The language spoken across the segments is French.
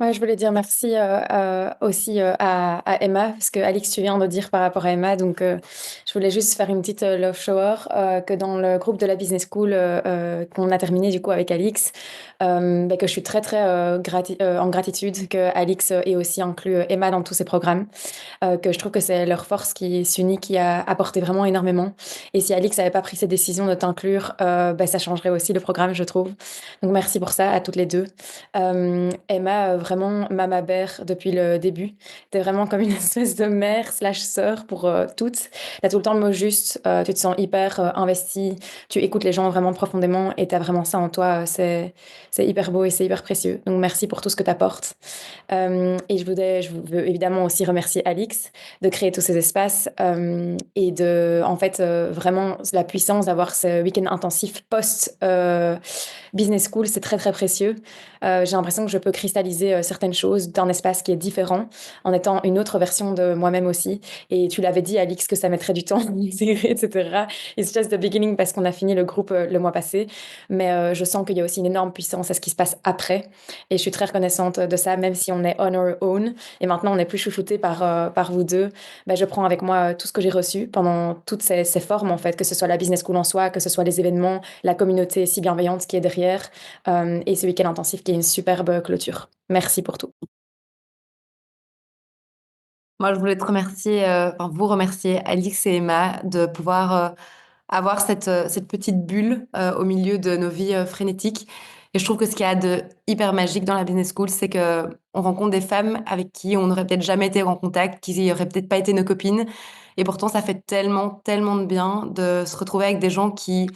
Ouais, je voulais dire merci aussi à Emma, parce que Alix, tu viens de dire par rapport à Emma, donc je voulais juste faire une petite love shower que dans le groupe de la Business School qu'on a terminé du coup avec Alix, bah, que je suis très très en gratitude que Alix ait aussi inclus Emma dans tous ses programmes, que je trouve que c'est leur force qui s'unit, qui a apporté vraiment énormément. Et si Alix n'avait pas pris cette décision de t'inclure, bah, ça changerait aussi le programme, je trouve. Donc merci pour ça à toutes les deux. Emma, vraiment mama bear depuis le début. T'es vraiment comme une espèce de mère slash sœur pour toutes. T'as tout le temps le mot juste, tu te sens hyper investie, tu écoutes les gens vraiment profondément et t'as vraiment ça en toi. C'est hyper beau et c'est hyper précieux. Donc merci pour tout ce que t'apportes. Et je veux évidemment aussi remercier Alix de créer tous ces espaces et de, en fait, vraiment la puissance d'avoir ce week-end intensif post business school, c'est très très précieux. J'ai l'impression que je peux cristalliser certaines choses d'un espace qui est différent en étant une autre version de moi-même aussi. Et tu l'avais dit, Alix, que ça mettrait du temps à m'intégrer, etc. It's just the beginning parce qu'on a fini le groupe le mois passé. Mais je sens qu'il y a aussi une énorme puissance à ce qui se passe après. Et je suis très reconnaissante de ça, même si on est on our own. Et maintenant, on n'est plus chouchouté par vous deux. Ben, je prends avec moi tout ce que j'ai reçu pendant toutes ces formes, en fait, que ce soit la business school en soi, que ce soit les événements, la communauté si bienveillante qui est derrière, et ce week-end intensif qui est une superbe clôture. Merci pour tout. Moi, je voulais te remercier, enfin vous remercier, Alix et Emma, de pouvoir avoir cette petite bulle au milieu de nos vies frénétiques. Et je trouve que ce qu'il y a de hyper magique dans la business school, c'est que on rencontre des femmes avec qui on n'aurait peut-être jamais été en contact, qui n'auraient peut-être pas été nos copines. Et pourtant, ça fait tellement, tellement de bien de se retrouver avec des gens qui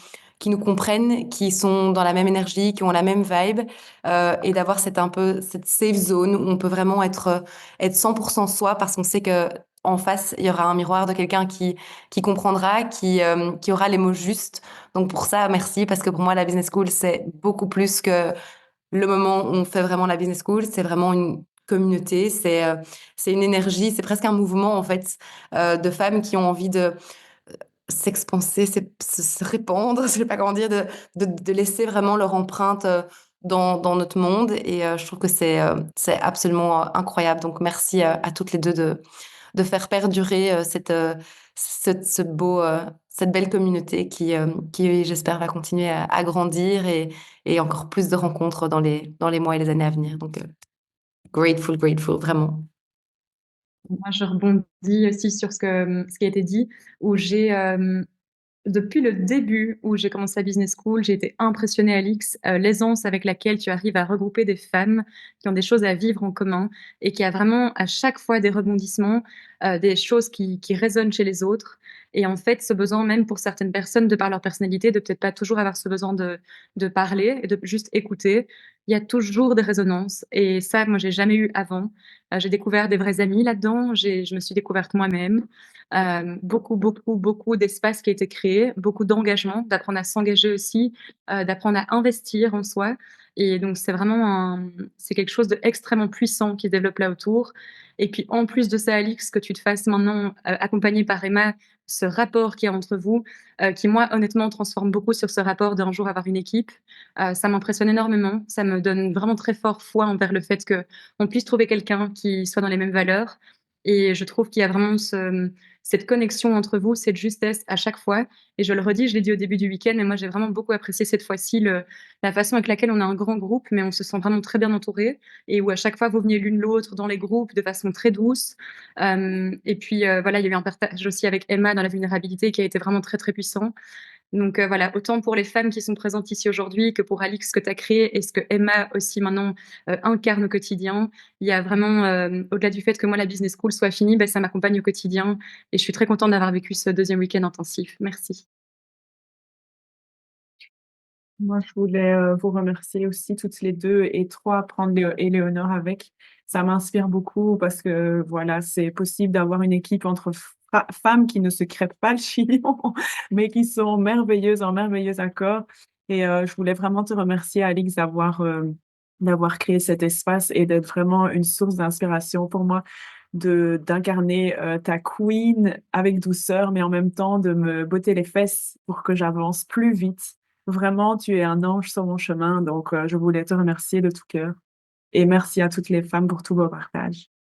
nous comprennent, qui sont dans la même énergie, qui ont la même vibe, et d'avoir cette un peu cette safe zone où on peut vraiment être 100% soi parce qu'on sait que en face, il y aura un miroir de quelqu'un qui comprendra, qui aura les mots justes. Donc pour ça, merci, parce que pour moi, la business school, c'est beaucoup plus que le moment où on fait vraiment la business school. C'est vraiment une communauté, c'est une énergie, c'est presque un mouvement, en fait, de femmes qui ont envie de s'expanser, se répandre, je sais pas comment dire, de laisser vraiment leur empreinte dans notre monde. Et je trouve que c'est absolument incroyable. Donc merci à toutes les deux de faire perdurer ce beau, cette belle communauté qui j'espère, va continuer à grandir et encore plus de rencontres dans les mois et les années à venir. Donc, grateful, grateful, vraiment. Moi, je rebondis aussi sur ce qui a été dit, où depuis le début où j'ai commencé la business school, j'ai été impressionnée, Alix, l'aisance avec laquelle tu arrives à regrouper des femmes qui ont des choses à vivre en commun et qui a vraiment à chaque fois des rebondissements, des choses qui résonnent chez les autres. Et en fait, ce besoin, même pour certaines personnes, de par leur personnalité, de peut-être pas toujours avoir ce besoin de parler et de juste écouter, il y a toujours des résonances. Et ça, moi, j'ai jamais eu avant. J'ai découvert des vrais amis là-dedans. Je me suis découverte moi-même. Beaucoup, beaucoup, beaucoup d'espace qui a été créé, beaucoup d'engagement, d'apprendre à s'engager aussi, d'apprendre à investir en soi. Et donc, c'est quelque chose d'extrêmement puissant qui se développe là autour. Et puis, en plus de ça, Alix, que tu te fasses maintenant accompagner par Emma, ce rapport qu'il y a entre vous, qui, moi, honnêtement, transforme beaucoup sur ce rapport d'un jour avoir une équipe. Ça m'impressionne énormément. Ça me donne vraiment très fort foi envers le fait que on puisse trouver quelqu'un qui soit dans les mêmes valeurs. Et je trouve qu'il y a vraiment cette connexion entre vous, cette justesse à chaque fois. Et je le redis, je l'ai dit au début du week-end, mais moi j'ai vraiment beaucoup apprécié cette fois-ci la façon avec laquelle on a un grand groupe, mais on se sent vraiment très bien entouré et où à chaque fois vous venez l'une l'autre dans les groupes de façon très douce. Et puis voilà, il y a eu un partage aussi avec Emma dans la vulnérabilité qui a été vraiment très très puissant. Donc voilà, autant pour les femmes qui sont présentes ici aujourd'hui que pour Alix, ce que tu as créé et ce que Emma aussi maintenant incarne au quotidien. Il y a vraiment, au-delà du fait que moi, la business school soit finie, ben, ça m'accompagne au quotidien et je suis très contente d'avoir vécu ce deuxième week-end intensif. Merci. Moi, je voulais vous remercier aussi toutes les deux et trois, prendre Éléonore avec. Ça m'inspire beaucoup parce que voilà, c'est possible d'avoir une équipe entre femmes qui ne se crêpent pas le chignon, mais qui sont merveilleuses en merveilleux accord. Et je voulais vraiment te remercier, Alix, d'avoir créé cet espace et d'être vraiment une source d'inspiration pour moi, d'incarner ta queen avec douceur, mais en même temps de me botter les fesses pour que j'avance plus vite. Vraiment, tu es un ange sur mon chemin, donc je voulais te remercier de tout cœur. Et merci à toutes les femmes pour tous vos partages.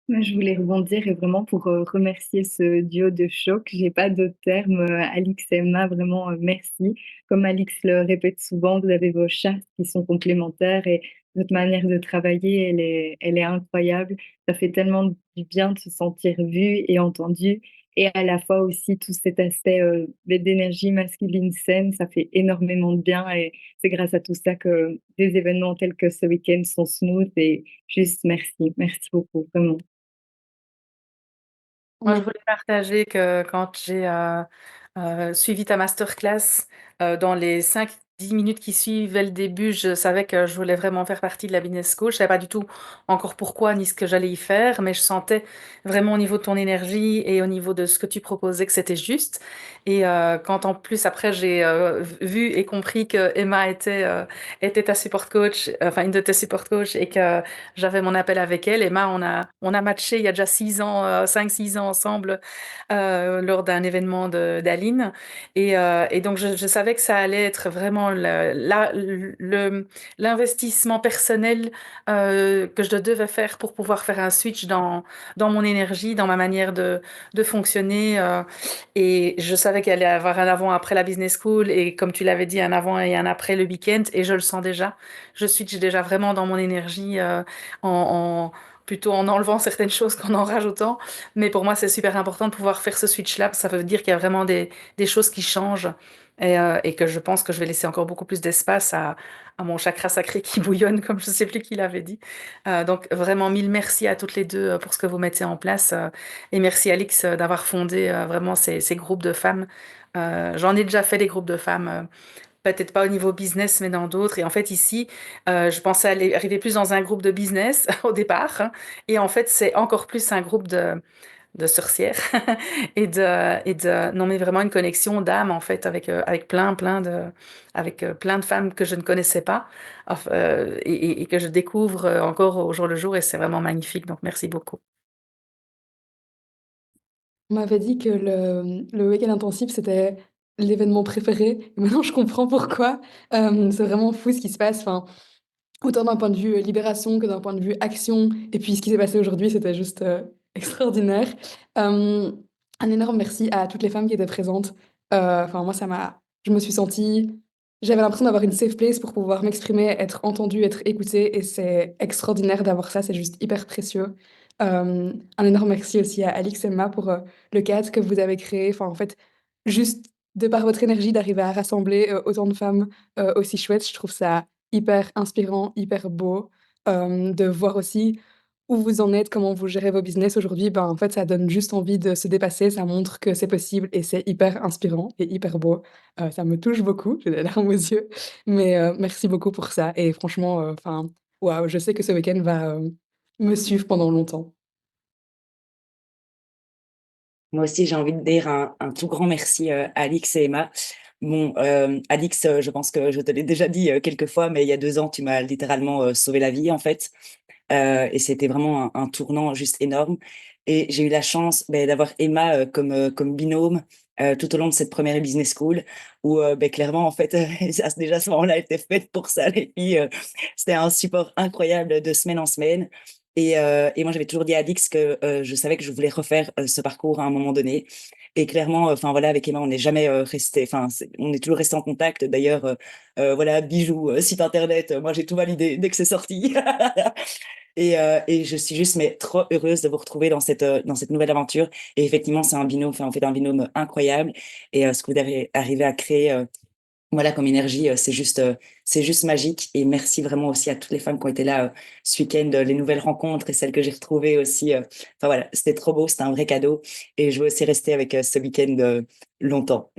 Moi, je voulais rebondir et vraiment pour remercier ce duo de choc. J'ai pas d'autres termes. Alix et Emma, vraiment merci. Comme Alix le répète souvent, vous avez vos chasses qui sont complémentaires et votre manière de travailler, elle est incroyable. Ça fait tellement du bien de se sentir vu et entendu. Et à la fois aussi tout cet aspect d'énergie masculine saine, ça fait énormément de bien. Et c'est grâce à tout ça que des événements tels que ce week-end sont smooth et juste merci. Merci beaucoup, vraiment. Moi, je voulais partager que quand j'ai suivi ta masterclass, dans les 5-10 minutes qui suivaient le début, je savais que je voulais vraiment faire partie de la business school. Je savais pas du tout encore pourquoi ni ce que j'allais y faire, mais je sentais vraiment au niveau de ton énergie et au niveau de ce que tu proposais que c'était juste. Et quand en plus après j'ai vu et compris que Emma était ta support coach, enfin une de tes support coach, et que j'avais mon appel avec elle. Emma, on a matché il y a déjà 6 ans, 5-6 ans ensemble, lors d'un événement d'Aline. Et donc, je savais que ça allait être vraiment l'investissement personnel que je devais faire pour pouvoir faire un switch dans mon énergie, dans ma manière de fonctionner. Et je savais qu'il allait y avoir un avant après la business school et comme tu l'avais dit, un avant et un après le week-end. Et je le sens déjà. Je switch déjà vraiment dans mon énergie, plutôt en enlevant certaines choses qu'en en rajoutant. Mais pour moi, c'est super important de pouvoir faire ce switch-là, parce que ça veut dire qu'il y a vraiment des choses qui changent et que je pense que je vais laisser encore beaucoup plus d'espace à mon chakra sacré qui bouillonne, comme je ne sais plus qui l'avait dit. Donc vraiment, mille merci à toutes les deux pour ce que vous mettez en place. Et merci Alix d'avoir fondé vraiment ces groupes de femmes. J'en ai déjà fait des groupes de femmes. Peut-être pas au niveau business, mais dans d'autres. Et en fait, ici, je pensais arriver plus dans un groupe de business au départ, hein. Et en fait, c'est encore plus un groupe de sorcières non, mais vraiment une connexion d'âme, en fait, avec avec plein de femmes que je ne connaissais pas, et que je découvre encore au jour le jour. Et c'est vraiment magnifique. Donc, merci beaucoup. On m'avait dit que le week-end intensif, c'était l'événement préféré. Et maintenant, je comprends pourquoi. C'est vraiment fou ce qui se passe. Enfin, autant d'un point de vue libération que d'un point de vue action. Et puis, ce qui s'est passé aujourd'hui, c'était juste extraordinaire. Euh, un énorme merci à toutes les femmes qui étaient présentes. Enfin, moi, je me suis sentie. J'avais l'impression d'avoir une safe place pour pouvoir m'exprimer, être entendue, être écoutée. Et c'est extraordinaire d'avoir ça. C'est juste hyper précieux. Un énorme merci aussi à Alix et Emma pour le cadre que vous avez créé. Enfin, en fait, juste de par votre énergie, d'arriver à rassembler autant de femmes aussi chouettes, je trouve ça hyper inspirant, hyper beau, de voir aussi où vous en êtes, comment vous gérez vos business aujourd'hui. Ben, en fait, ça donne juste envie de se dépasser, ça montre que c'est possible et c'est hyper inspirant et hyper beau. Ça me touche beaucoup, j'ai des larmes aux yeux, mais merci beaucoup pour ça. Et franchement, enfin, waouh, je sais que ce week-end va me suivre pendant longtemps. Moi aussi, j'ai envie de dire un tout grand merci à Alix et Emma. Bon, Alix, je pense que je te l'ai déjà dit quelques fois, mais il y a 2 ans, tu m'as littéralement sauvé la vie, en fait. Et c'était vraiment un tournant juste énorme. Et j'ai eu la chance d'avoir Emma comme binôme tout au long de cette première business school, où clairement, en fait, déjà à ce moment-là, elle était faite pour ça, les filles. C'était un support incroyable de semaine en semaine. Et moi, j'avais toujours dit à Alix que je savais que je voulais refaire ce parcours à un moment donné. Et clairement, enfin voilà, avec Emma, on n'est jamais resté, enfin, on est toujours resté en contact. D'ailleurs, voilà, bijoux, site internet, moi j'ai tout validé dès que c'est sorti. Et je suis juste mais trop heureuse de vous retrouver dans cette nouvelle aventure. Et effectivement, c'est un binôme, enfin, on fait un binôme incroyable. Et ce que vous avez arrivé à créer, voilà, comme énergie, c'est juste magique. Et merci vraiment aussi à toutes les femmes qui ont été là ce week-end, les nouvelles rencontres et celles que j'ai retrouvées aussi. Enfin voilà, c'était trop beau, c'était un vrai cadeau. Et je veux aussi rester avec ce week-end longtemps.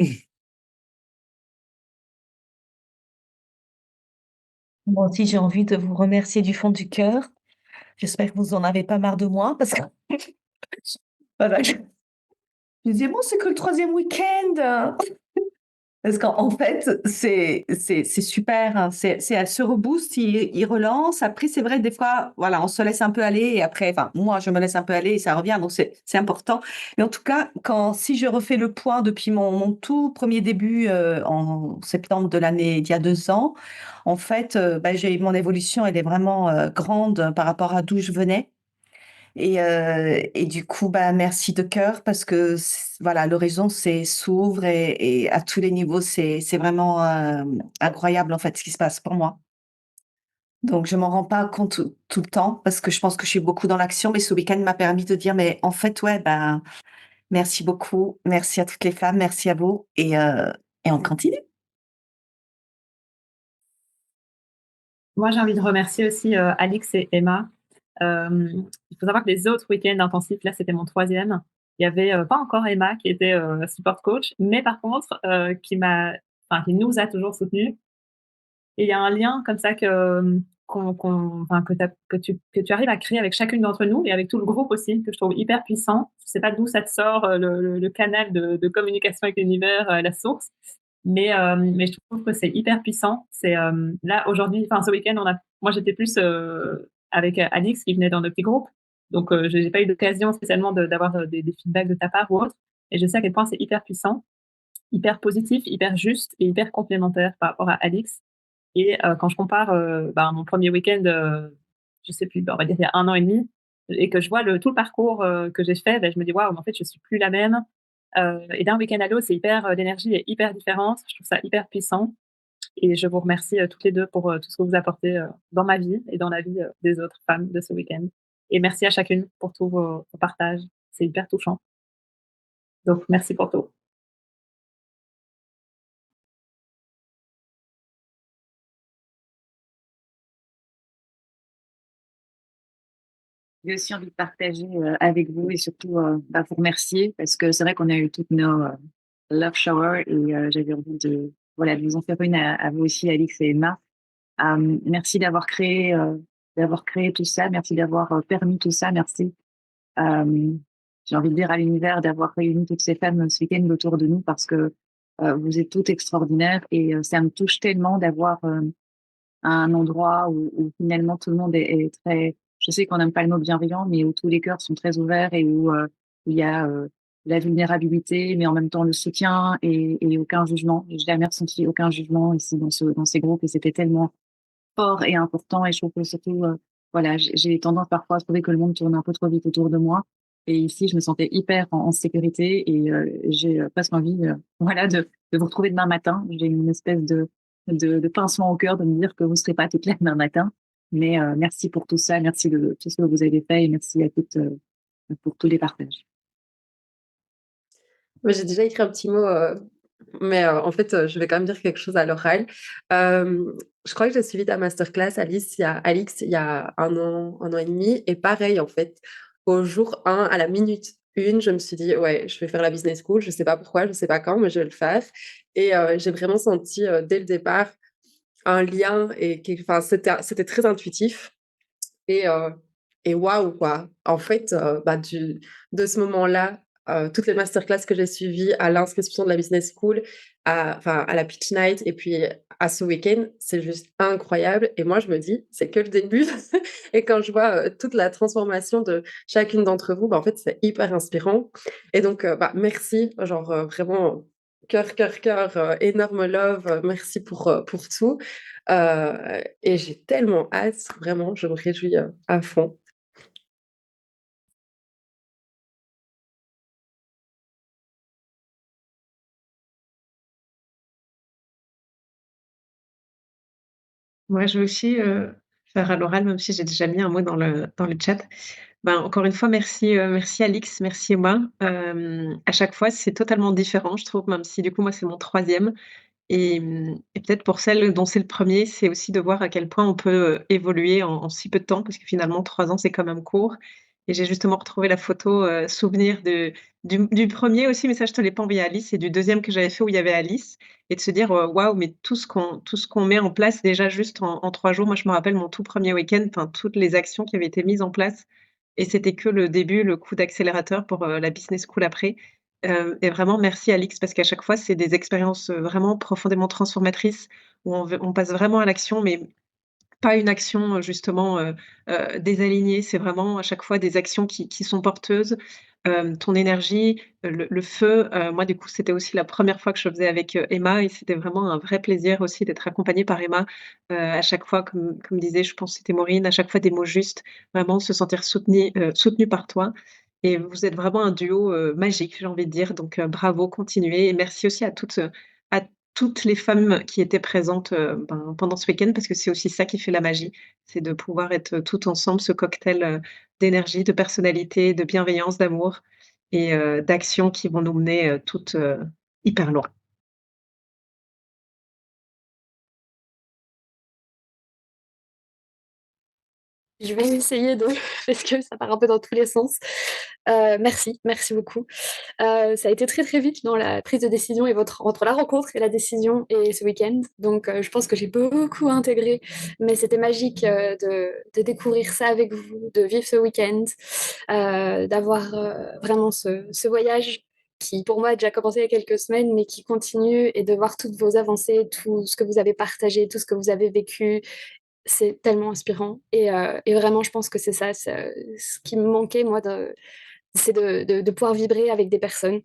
Moi aussi, j'ai envie de vous remercier du fond du cœur. J'espère que vous en avez pas marre de moi parce que voilà, je disais, bon, c'est que le troisième week-end. Parce qu'en fait, c'est super, hein. Elle se rebooste, il relance. Après, c'est vrai, des fois, voilà, on se laisse un peu aller et après, enfin, moi, je me laisse un peu aller et ça revient. Donc, c'est important. Mais en tout cas, si je refais le point depuis mon tout premier début en septembre de l'année d'il y a 2 ans, en fait, mon évolution, elle est vraiment grande par rapport à d'où je venais. Et du coup, merci de cœur parce que voilà, l'horizon s'ouvre et à tous les niveaux, c'est vraiment incroyable en fait ce qui se passe pour moi. Donc je m'en rends pas compte tout le temps parce que je pense que je suis beaucoup dans l'action, mais ce week-end m'a permis de dire, mais en fait, ouais, merci beaucoup, merci à toutes les femmes, merci à vous et on continue. Moi, j'ai envie de remercier aussi Alix et Emma. Il faut savoir que les autres week-ends intensifs, là, c'était mon troisième. Il y avait pas encore Emma qui était support coach, mais par contre, qui nous a toujours soutenus. Et il y a un lien comme ça que tu arrives à créer avec chacune d'entre nous et avec tout le groupe aussi, que je trouve hyper puissant. Je sais pas d'où ça te sort, le canal de communication avec l'univers, la source, mais je trouve que c'est hyper puissant. C'est là aujourd'hui, enfin ce week-end, moi j'étais plus avec Alix qui venait dans notre petit groupe, donc j'ai pas eu d'occasion spécialement d'avoir des feedbacks de ta part ou autre, et je sais à quel point c'est hyper puissant, hyper positif, hyper juste et hyper complémentaire par rapport à Alix. Et quand je compare mon premier week-end, je sais plus, on va dire il y a 1 an et demi, et que je vois tout le parcours que j'ai fait, je me dis waouh, en fait je suis plus la même. Et d'un week-end à l'autre, c'est l'énergie est hyper différente. Je trouve ça hyper puissant. Et je vous remercie toutes les deux pour tout ce que vous apportez dans ma vie et dans la vie des autres femmes de ce week-end. Et merci à chacune pour tous vos partages. C'est hyper touchant. Donc merci pour tout. J'ai aussi envie de partager avec vous et surtout vous remercier parce que c'est vrai qu'on a eu toutes nos love shower et j'avais envie de vous en faire une à vous aussi, Alix et Emma. Merci d'avoir créé tout ça, merci d'avoir permis tout ça, merci. J'ai envie de dire à l'univers d'avoir réuni toutes ces femmes ce week-end autour de nous parce que vous êtes toutes extraordinaires et ça me touche tellement d'avoir un endroit où finalement tout le monde est très, je sais qu'on n'aime pas le mot bienveillant, mais où tous les cœurs sont très ouverts et où il y a la vulnérabilité, mais en même temps le soutien et aucun jugement. Je n'ai jamais ressenti aucun jugement ici dans ces groupes et c'était tellement fort et important. Et je trouve que surtout, j'ai tendance parfois à trouver que le monde tourne un peu trop vite autour de moi. Et ici, je me sentais hyper en sécurité et j'ai presque envie de vous retrouver demain matin. J'ai une espèce de pincement au cœur de me dire que vous ne serez pas toutes là demain matin. Mais merci pour tout ça, merci de tout ce que vous avez fait et merci à toutes pour tous les partages. Moi, j'ai déjà écrit un petit mot, mais en fait, je vais quand même dire quelque chose à l'oral. Je crois que j'ai suivi ta masterclass, Alix, il y a 1 an et demi. Et pareil, en fait, au jour 1, à la minute 1, je me suis dit, ouais, je vais faire la business school. Je ne sais pas pourquoi, je ne sais pas quand, mais je vais le faire. Et j'ai vraiment senti dès le départ un lien enfin, c'était très intuitif. Et, euh, et waouh, quoi. En fait, de ce moment-là, toutes les masterclass que j'ai suivies à l'inscription de la business school, à la pitch night et puis à ce week-end, c'est juste incroyable. Et moi, je me dis, c'est que le début. Et quand je vois toute la transformation de chacune d'entre vous, en fait, c'est hyper inspirant. Et donc, merci, genre vraiment, cœur, énorme love. Merci pour tout. Et j'ai tellement hâte, vraiment, je me réjouis à fond. Moi, je veux aussi faire à l'oral, même si j'ai déjà mis un mot dans le chat. Encore une fois, merci Alix, merci Emma. À chaque fois, c'est totalement différent, je trouve, même si du coup, moi, c'est mon troisième. Et peut-être pour celle dont c'est le premier, c'est aussi de voir à quel point on peut évoluer en si peu de temps, parce que finalement, 3 ans, c'est quand même court. Et j'ai justement retrouvé la photo souvenir du premier aussi, mais ça, je te l'ai pas envoyé à Alice, et du deuxième que j'avais fait où il y avait Alice, et de se dire waouh, mais tout ce qu'on met en place déjà juste en 3 jours. Moi, je me rappelle mon tout premier week-end, enfin, toutes les actions qui avaient été mises en place, et c'était que le début, le coup d'accélérateur pour la business school après. Et vraiment merci Alix, parce qu'à chaque fois, c'est des expériences, vraiment profondément transformatrices où on passe vraiment à l'action, mais pas une action, justement, désalignée. C'est vraiment à chaque fois des actions qui sont porteuses. Ton énergie, le feu, moi, du coup, c'était aussi la première fois que je faisais avec, Emma et c'était vraiment un vrai plaisir aussi d'être accompagnée par Emma, à chaque fois, comme disait, je pense que c'était Maureen, à chaque fois des mots justes, vraiment se sentir soutenu par toi et vous êtes vraiment un duo, magique, j'ai envie de dire donc bravo, continuez et merci aussi à toutes les femmes qui étaient présentes, pendant ce week-end parce que c'est aussi ça qui fait la magie. C'est de pouvoir être, toutes ensemble, ce cocktail, d'énergie, de personnalité, de bienveillance, d'amour et d'actions qui vont nous mener, toutes, hyper loin. Je vais essayer de parce que ça part un peu dans tous les sens. Merci beaucoup. Ça a été très, très vite dans la prise de décision et votre entre la rencontre et la décision et ce week-end. Donc, je pense que j'ai beaucoup intégré, mais c'était magique, de découvrir ça avec vous, de vivre ce week-end, d'avoir, vraiment ce voyage qui, pour moi, a déjà commencé il y a quelques semaines, mais qui continue et de voir toutes vos avancées, tout ce que vous avez partagé, tout ce que vous avez vécu. C'est tellement inspirant et vraiment je pense que c'est ça, ce qui me manquait moi c'est de pouvoir vibrer avec des personnes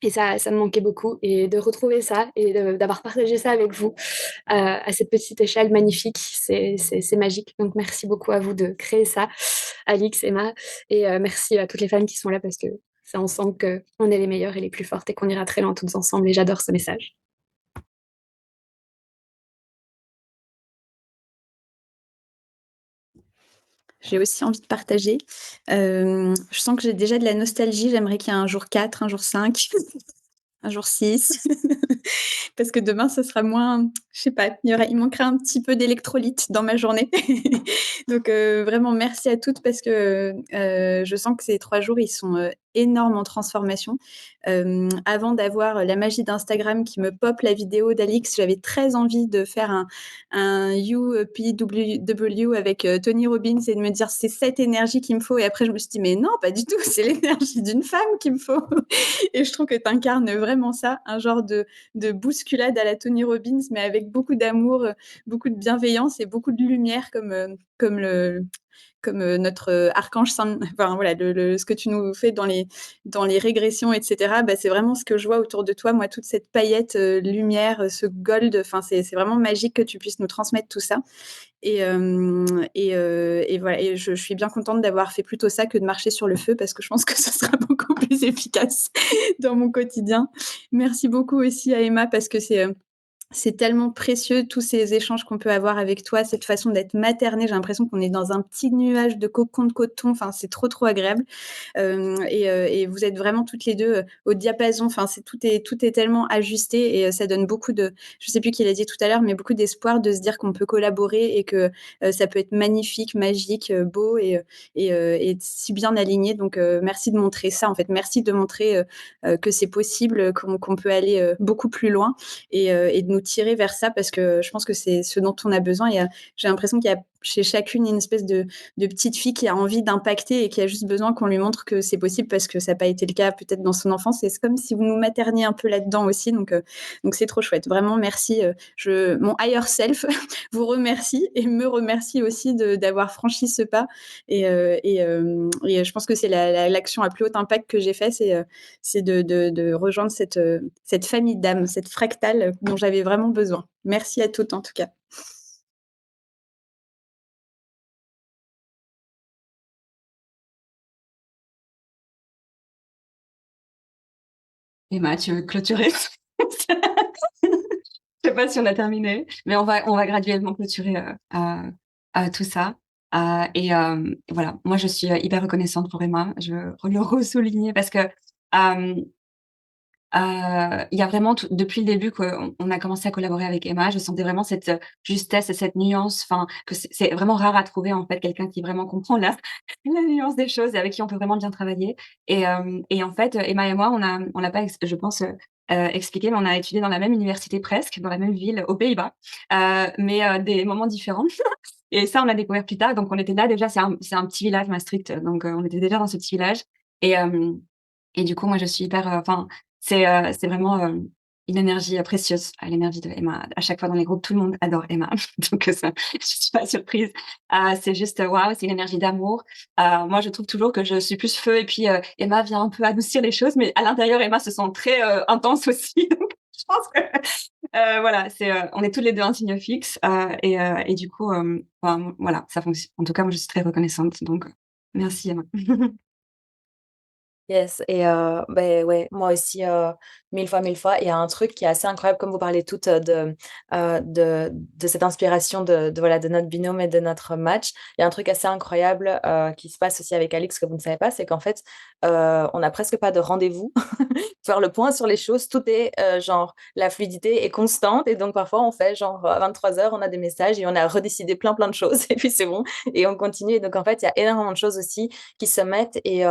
et ça me manquait beaucoup et de retrouver ça et d'avoir partagé ça avec vous, à cette petite échelle magnifique, c'est magique. Donc merci beaucoup à vous de créer ça, Alix, Emma et merci à toutes les femmes qui sont là parce que c'est ensemble qu'on est les meilleures et les plus fortes et qu'on ira très loin toutes ensemble et j'adore ce message. J'ai aussi envie de partager. Je sens que j'ai déjà de la nostalgie. J'aimerais qu'il y ait un jour 4, un jour 5, un jour 6. Parce que demain, ce sera moins, je sais pas, il manquera un petit peu d'électrolytes dans ma journée. Donc vraiment merci à toutes parce que je sens que ces 3 jours, ils sont énormes en transformation. Avant d'avoir la magie d'Instagram qui me pop la vidéo d'Alix, j'avais très envie de faire un UPW avec Tony Robbins et de me dire c'est cette énergie qu'il me faut. Et après, je me suis dit, mais non, pas du tout, c'est l'énergie d'une femme qu'il me faut. Et je trouve que tu incarnes vraiment ça, un genre de bousculade à la Tony Robbins, mais avec beaucoup d'amour, beaucoup de bienveillance et beaucoup de lumière comme notre archange Saint, enfin voilà, ce que tu nous fais dans les régressions, etc. Bah, c'est vraiment ce que je vois autour de toi, moi, toute cette paillette, lumière, ce gold, enfin c'est vraiment magique que tu puisses nous transmettre tout ça. Et voilà, et je suis bien contente d'avoir fait plutôt ça que de marcher sur le feu parce que je pense que ce sera beaucoup plus efficace dans mon quotidien. Merci beaucoup aussi à Emma parce que c'est tellement précieux tous ces échanges qu'on peut avoir avec toi, cette façon d'être maternée. J'ai l'impression qu'on est dans un petit nuage de cocon de coton. Enfin, c'est trop, trop agréable. Et vous êtes vraiment toutes les deux au diapason. Enfin, tout est tellement ajusté et ça donne beaucoup de, je sais plus qui l'a dit tout à l'heure, mais beaucoup d'espoir de se dire qu'on peut collaborer et que ça peut être magnifique, magique, beau et si bien aligné. Donc, merci de montrer ça. En fait, merci de montrer que c'est possible, qu'on peut aller beaucoup plus loin et de nous tirer vers ça parce que je pense que c'est ce dont on a besoin. J'ai l'impression qu'il y a chez chacune une espèce de petite fille qui a envie d'impacter et qui a juste besoin qu'on lui montre que c'est possible parce que ça n'a pas été le cas peut-être dans son enfance. Et c'est comme si vous nous materniez un peu là-dedans aussi. Donc c'est trop chouette. Vraiment, merci. Mon higher self vous remercie et me remercie aussi d'avoir franchi ce pas. Et je pense que c'est l'action à plus haut impact que j'ai fait, c'est de rejoindre cette famille d'âmes, cette fractale dont j'avais vraiment besoin. Merci à toutes en tout cas. Emma, tu veux clôturer? Je sais pas si on a terminé, mais on va graduellement clôturer tout ça. Voilà, moi je suis hyper reconnaissante pour Emma. Je veux le ressouligner parce que il y a vraiment depuis le début qu'on a commencé à collaborer avec Emma, je sentais vraiment cette justesse et cette nuance, enfin que c'est vraiment rare à trouver en fait quelqu'un qui vraiment comprend la nuance des choses et avec qui on peut vraiment bien travailler. Et en fait, Emma et moi, on l'a pas, je pense, expliqué, mais on a étudié dans la même université presque, dans la même ville aux Pays-Bas, mais des moments différents. Et ça, on l'a découvert plus tard. Donc on était là déjà. C'est un petit village, Maastricht. Donc on était déjà dans ce petit village. Et Et du coup, moi, je suis hyper, enfin, c'est vraiment, une énergie, précieuse, l'énergie de Emma. À chaque fois dans les groupes, tout le monde adore Emma, donc ça, je suis pas surprise. C'est juste, waouh, c'est une énergie d'amour. Moi, je trouve toujours que je suis plus feu et puis, Emma vient un peu adoucir les choses, mais à l'intérieur, Emma se sent très, intense aussi, donc je pense que, voilà, on est toutes les 2 un signe fixe, et du coup, enfin, voilà, ça fonctionne. En tout cas, moi, je suis très reconnaissante, donc merci Emma. Yes et ouais, moi aussi, 1000 fois, 1000 fois. Il y a un truc qui est assez incroyable, comme vous parlez toutes, de cette inspiration voilà, de notre binôme et de notre match. Il y a un truc assez incroyable, qui se passe aussi avec Alix que vous ne savez pas, c'est qu'en fait, on n'a presque pas de rendez-vous. Faire le point sur les choses, tout est, genre la fluidité est constante et donc parfois on fait genre à 23h, on a des messages et on a redécidé plein de choses et puis c'est bon et on continue et donc en fait, il y a énormément de choses aussi qui se mettent et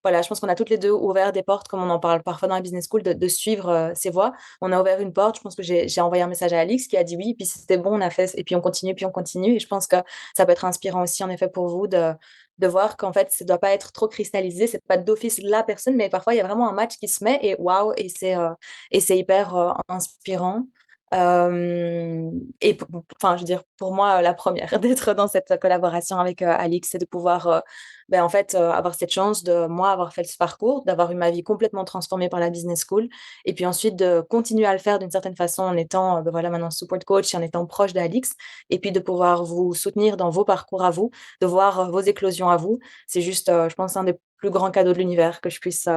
voilà, je pense qu'on a toutes les 2 ouvert des portes, comme on en parle parfois dans la business school, de suivre, ces voies. On a ouvert une porte, je pense que j'ai envoyé un message à Alix qui a dit oui, puis c'était bon, on a fait et puis on continue et je pense que ça peut être inspirant aussi en effet pour vous de voir qu'en fait, ça doit pas être trop cristallisé, c'est pas d'office la personne, mais parfois il y a vraiment un match qui se met et waouh et c'est hyper, inspirant. Et enfin, je veux dire, pour moi, la première d'être dans cette collaboration avec, Alix, c'est de pouvoir, en fait, avoir cette chance de, moi, avoir fait ce parcours, d'avoir eu ma vie complètement transformée par la business school et puis ensuite de continuer à le faire d'une certaine façon en étant, voilà, maintenant support coach et en étant proche d'Alix et puis de pouvoir vous soutenir dans vos parcours à vous, de voir, vos éclosions à vous. C'est juste, je pense, un des plus grands cadeaux de l'univers que je puisse,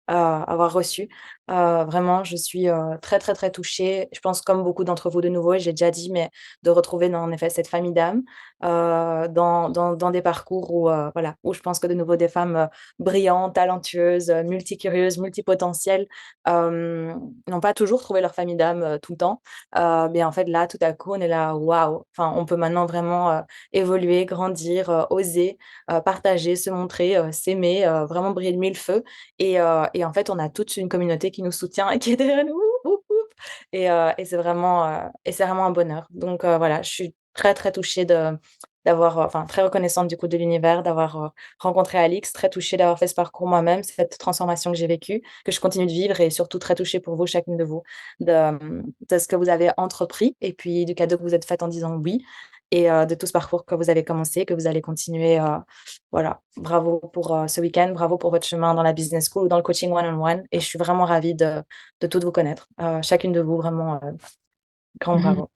avoir reçu. Vraiment, je suis, très, très, très touchée. Je pense comme beaucoup d'entre vous de nouveau et j'ai déjà dit, mais de retrouver dans en effet cette famille d'âmes, dans des parcours où, voilà, où je pense que de nouveau des femmes, brillantes, talentueuses, multicurieuses, multipotentielles, n'ont pas toujours trouvé leur famille d'âmes, tout le temps. Mais en fait là, tout à coup, on est là: «Waouh!» Enfin, on peut maintenant vraiment, évoluer, grandir, oser, partager, se montrer, s'aimer, vraiment briller de 1000 feux et en fait, on a toute une communauté qui nous soutient et qui est derrière nous. Woup, woup, woup et c'est vraiment un bonheur. Donc voilà, je suis très, très touchée d'avoir, enfin très reconnaissante du coup de l'univers, d'avoir, rencontré Alix, très touchée d'avoir fait ce parcours moi-même, cette transformation que j'ai vécue, que je continue de vivre et surtout très touchée pour vous, chacune de vous, de ce que vous avez entrepris et puis du cadeau que vous êtes fait en disant oui et de tout ce parcours que vous avez commencé, que vous allez continuer, voilà. Bravo pour, ce week-end, bravo pour votre chemin dans la business school ou dans le coaching one on one et je suis vraiment ravie de toutes vous connaître, chacune de vous vraiment, grand bravo.